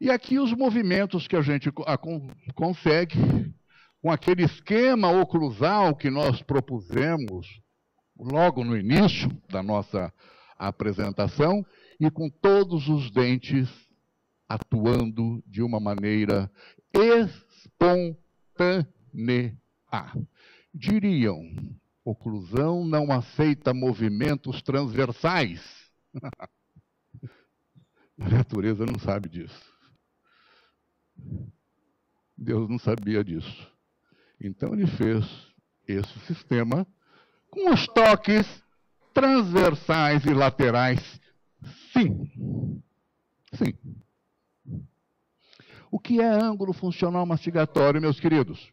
E aqui os movimentos que a gente consegue com aquele esquema oclusal que nós propusemos logo no início da nossa apresentação e com todos os dentes atuando de uma maneira espontânea. Diriam, oclusão não aceita movimentos transversais. A natureza não sabe disso. Deus não sabia disso. Então ele fez esse sistema com os toques transversais e laterais. Sim. Sim. O que é ângulo funcional mastigatório, meus queridos?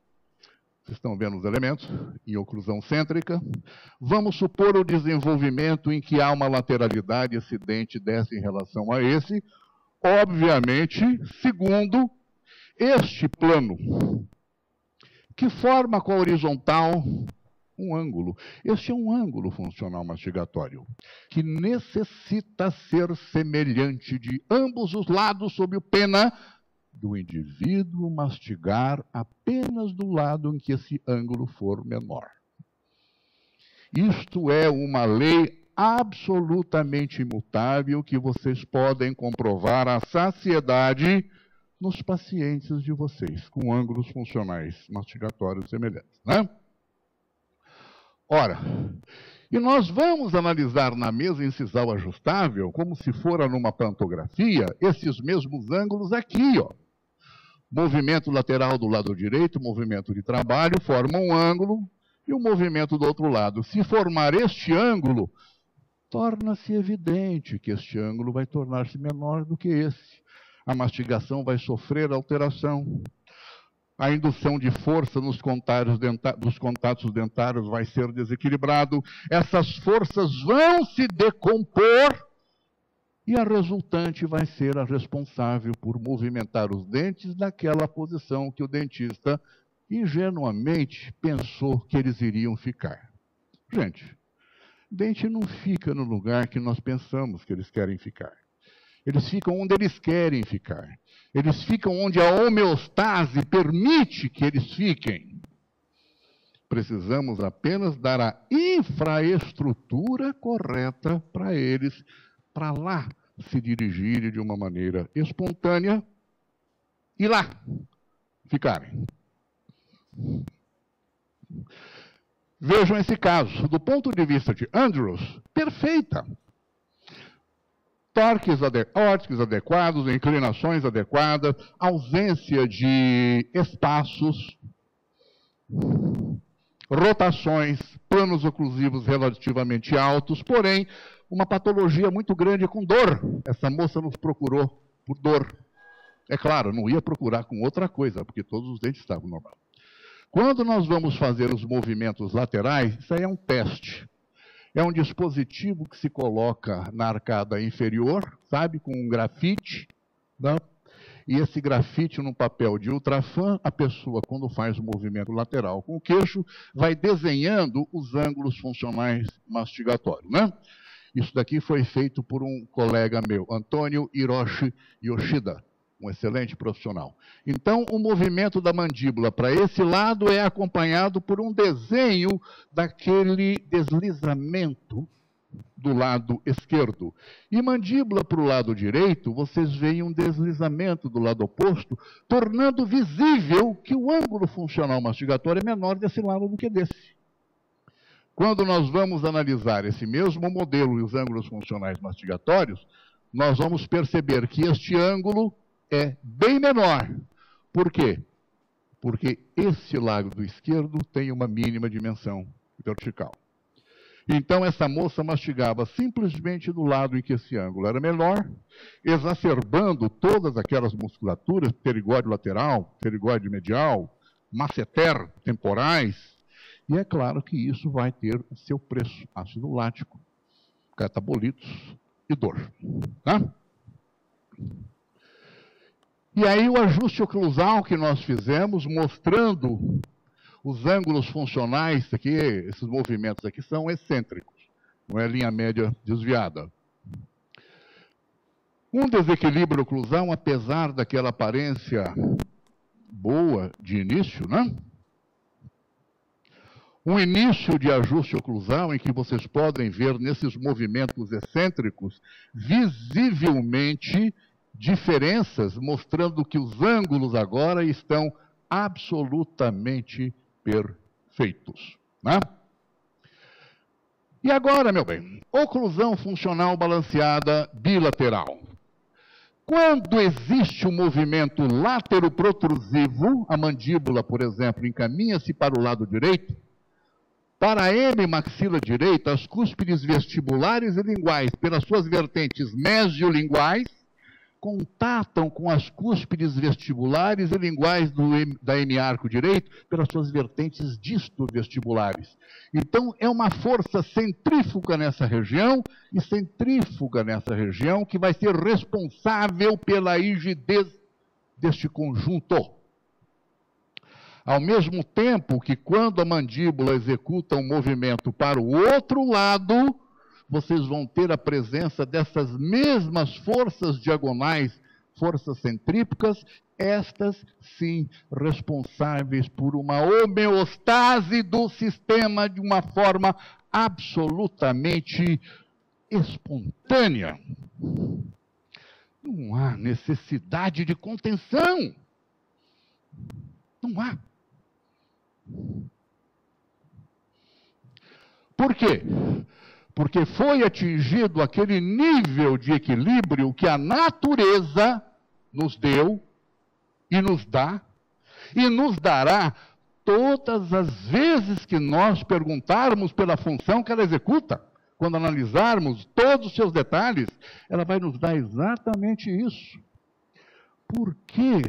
Vocês estão vendo os elementos em oclusão cêntrica. Vamos supor o desenvolvimento em que há uma lateralidade, esse dente desce em relação a esse. Obviamente, segundo este plano, que forma com a horizontal um ângulo. Este é um ângulo funcional mastigatório, que necessita ser semelhante de ambos os lados sob o pena do indivíduo mastigar apenas do lado em que esse ângulo for menor. Isto é uma lei absolutamente imutável que vocês podem comprovar à saciedade nos pacientes de vocês, com ângulos funcionais mastigatórios semelhantes, né? Ora, e nós vamos analisar na mesa incisal ajustável, como se fora numa pantografia, esses mesmos ângulos aqui, ó. Movimento lateral do lado direito, movimento de trabalho, forma um ângulo, e o movimento do outro lado. Se formar este ângulo, torna-se evidente que este ângulo vai tornar-se menor do que esse. A mastigação vai sofrer alteração. A indução de força nos dos contatos dentários vai ser desequilibrado. Essas forças vão se decompor e a resultante vai ser a responsável por movimentar os dentes naquela posição que o dentista ingenuamente pensou que eles iriam ficar. Gente, dente não fica no lugar que nós pensamos que eles querem ficar. Eles ficam onde eles querem ficar. Eles ficam onde a homeostase permite que eles fiquem. Precisamos apenas dar a infraestrutura correta para eles, para lá se dirigirem de uma maneira espontânea e lá ficarem. Vejam esse caso, do ponto de vista de Andrews, perfeita. Torques adequados, inclinações adequadas, ausência de espaços, rotações, planos oclusivos relativamente altos, porém, uma patologia muito grande com dor. Essa moça nos procurou por dor. É claro, não ia procurar com outra coisa, porque todos os dentes estavam normais. Quando nós vamos fazer os movimentos laterais, isso aí é um teste. É um dispositivo que se coloca na arcada inferior, sabe, com um grafite, né? E esse grafite no papel de ultrafã, a pessoa, quando faz o movimento lateral com o queixo, vai desenhando os ângulos funcionais mastigatórios, né? Isso daqui foi feito por um colega meu, Antônio Hiroshi Yoshida, um excelente profissional. Então, o movimento da mandíbula para esse lado é acompanhado por um desenho daquele deslizamento do lado esquerdo. E mandíbula para o lado direito, vocês veem um deslizamento do lado oposto, tornando visível que o ângulo funcional mastigatório é menor desse lado do que desse. Quando nós vamos analisar esse mesmo modelo e os ângulos funcionais mastigatórios, nós vamos perceber que este ângulo é bem menor. Por quê? Porque esse lado esquerdo tem uma mínima dimensão vertical. Então, essa moça mastigava simplesmente do lado em que esse ângulo era menor, exacerbando todas aquelas musculaturas, pterigóide lateral, pterigóide medial, masseter temporais. E é claro que isso vai ter o seu preço, ácido lático, catabolitos e dor. Tá? E aí o ajuste oclusal que nós fizemos, mostrando os ângulos funcionais, aqui, esses movimentos aqui são excêntricos, não é linha média desviada. Um desequilíbrio oclusal, apesar daquela aparência boa de início, né? Um início de ajuste oclusal em que vocês podem ver nesses movimentos excêntricos visivelmente diferenças, mostrando que os ângulos agora estão absolutamente perfeitos, né? E agora, meu bem, oclusão funcional balanceada bilateral. Quando existe um movimento látero-protrusivo, a mandíbula, por exemplo, encaminha-se para o lado direito, para a hemimaxila direita, as cúspides vestibulares e linguais, pelas suas vertentes mesiolinguais, contatam com as cúspides vestibulares e linguais da hemiarco direito, pelas suas vertentes distovestibulares. Então, é uma força centrífuga nessa região, e centrífuga nessa região, que vai ser responsável pela rigidez deste conjunto. Ao mesmo tempo que, quando a mandíbula executa um movimento para o outro lado, vocês vão ter a presença dessas mesmas forças diagonais, forças centrífugas, estas sim responsáveis por uma homeostase do sistema de uma forma absolutamente espontânea. Não há necessidade de contenção. Não há. Por quê? Porque foi atingido aquele nível de equilíbrio que a natureza nos deu e nos dá, e nos dará todas as vezes que nós perguntarmos pela função que ela executa. Quando analisarmos todos os seus detalhes, ela vai nos dar exatamente isso. Por que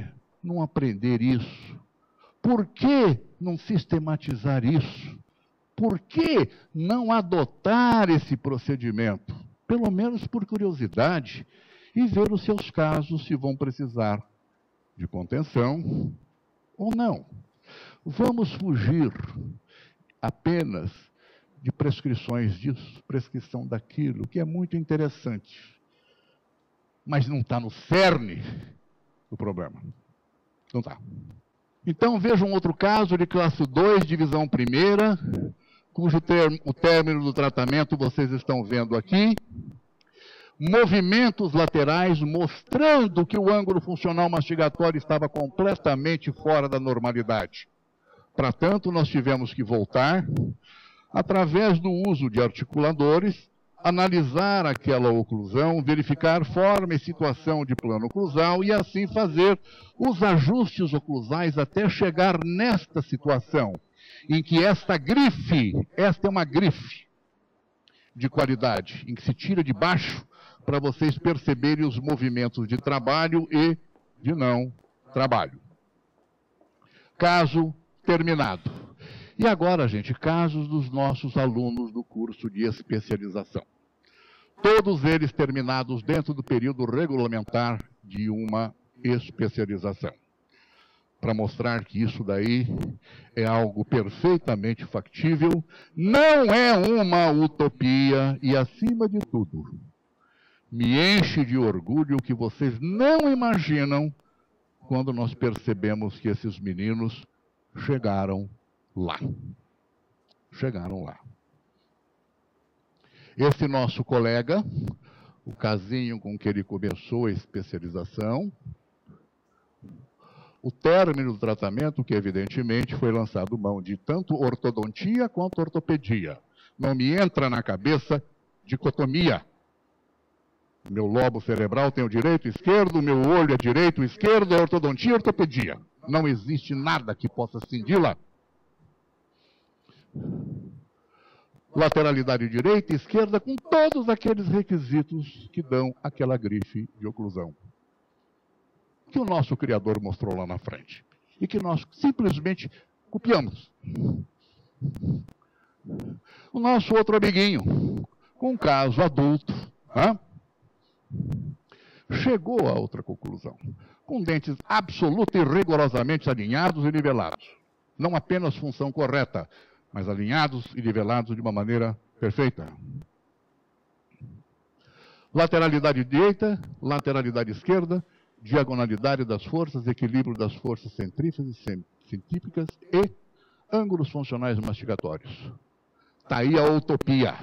não aprender isso? Por que não sistematizar isso? Por que não adotar esse procedimento? Pelo menos por curiosidade, e ver os seus casos se vão precisar de contenção ou não. Vamos fugir apenas de prescrições disso, prescrição daquilo, que é muito interessante, mas não está no cerne do problema. Não está. Então, vejam outro caso de classe 2, divisão primeira, cujo o término do tratamento vocês estão vendo aqui. Movimentos laterais mostrando que o ângulo funcional mastigatório estava completamente fora da normalidade. Para tanto, nós tivemos que voltar, através do uso de articuladores, analisar aquela oclusão, verificar forma e situação de plano oclusal e assim fazer os ajustes oclusais até chegar nesta situação, em que esta é uma grife de qualidade, em que se tira de baixo para vocês perceberem os movimentos de trabalho e de não trabalho. Caso terminado. E agora, gente, casos dos nossos alunos do curso de especialização. Todos eles terminados dentro do período regulamentar de uma especialização. Para mostrar que isso daí é algo perfeitamente factível, não é uma utopia e, acima de tudo, me enche de orgulho que vocês não imaginam quando nós percebemos que esses meninos chegaram lá. Chegaram lá. Esse nosso colega, o casinho com que ele começou a especialização, o término do tratamento, que evidentemente foi lançado mão de tanto ortodontia quanto ortopedia. Não me entra na cabeça dicotomia. Meu lobo cerebral tem o direito e o esquerdo, meu olho é direito e esquerdo, é ortodontia e ortopedia. Não existe nada que possa cindi-la. Lateralidade direita e esquerda, com todos aqueles requisitos que dão aquela grife de oclusão, que o nosso Criador mostrou lá na frente, e que nós simplesmente copiamos. O nosso outro amiguinho, com um caso adulto, chegou a outra conclusão, com dentes absoluta e rigorosamente alinhados e nivelados. Não apenas função correta, mas alinhados e nivelados de uma maneira perfeita. Lateralidade direita, lateralidade esquerda, diagonalidade das forças, equilíbrio das forças centrífugas e centrífugas e ângulos funcionais mastigatórios. Está aí a utopia,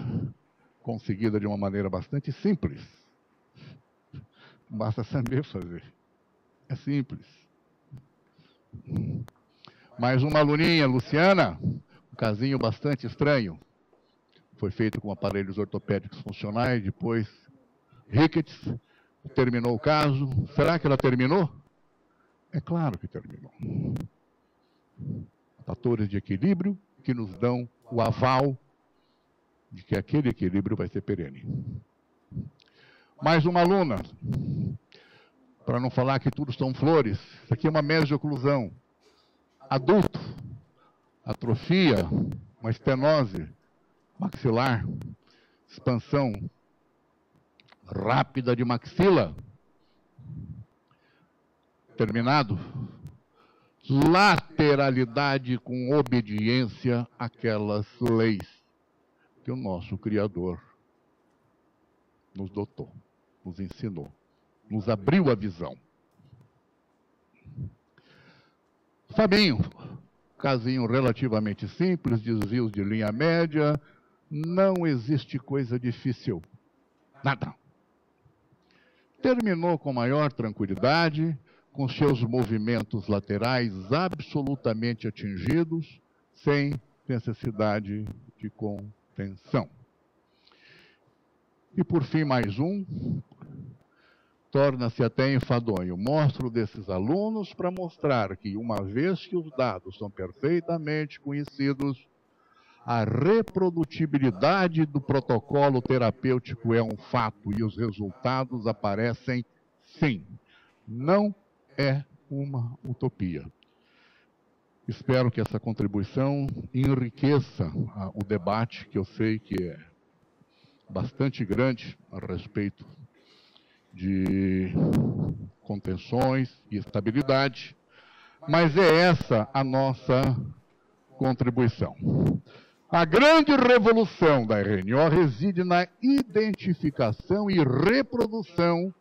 conseguida de uma maneira bastante simples. Basta saber fazer. É simples. Mais uma aluninha, Luciana, um casinho bastante estranho. Foi feito com aparelhos ortopédicos funcionais, depois rickets, terminou o caso. Será que ela terminou? É claro que terminou. Fatores de equilíbrio que nos dão o aval de que aquele equilíbrio vai ser perene. Mais uma aluna, para não falar que tudo são flores, isso aqui é uma mesoclusão. Adulto, atrofia, uma estenose maxilar, expansão rápida de maxila, terminado. Lateralidade com obediência àquelas leis que o nosso Criador nos dotou, nos ensinou, nos abriu a visão. Fabinho, casinho relativamente simples, desvios de linha média, não existe coisa difícil, nada. Terminou com maior tranquilidade, com seus movimentos laterais absolutamente atingidos, sem necessidade de contenção. E por fim, mais um, torna-se até enfadonho. Mostro desses alunos para mostrar que, uma vez que os dados são perfeitamente conhecidos, a reprodutibilidade do protocolo terapêutico é um fato e os resultados aparecem sim. Não é uma utopia. Espero que essa contribuição enriqueça o debate, que eu sei que é bastante grande a respeito de contenções e estabilidade, mas é essa a nossa contribuição. A grande revolução da RNO reside na identificação e reprodução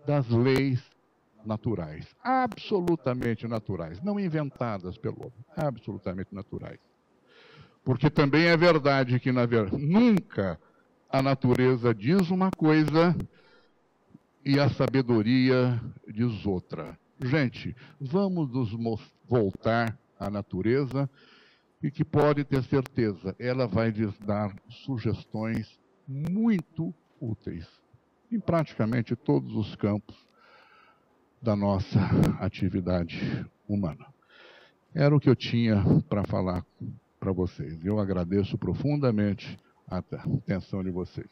das leis naturais, absolutamente naturais, não inventadas pelo homem, absolutamente naturais. Porque também é verdade que, nunca a natureza diz uma coisa e a sabedoria diz outra. Gente, vamos nos voltar à natureza e que pode ter certeza, ela vai lhes dar sugestões muito úteis em praticamente todos os campos da nossa atividade humana. Era o que eu tinha para falar para vocês. Eu agradeço profundamente a atenção de vocês.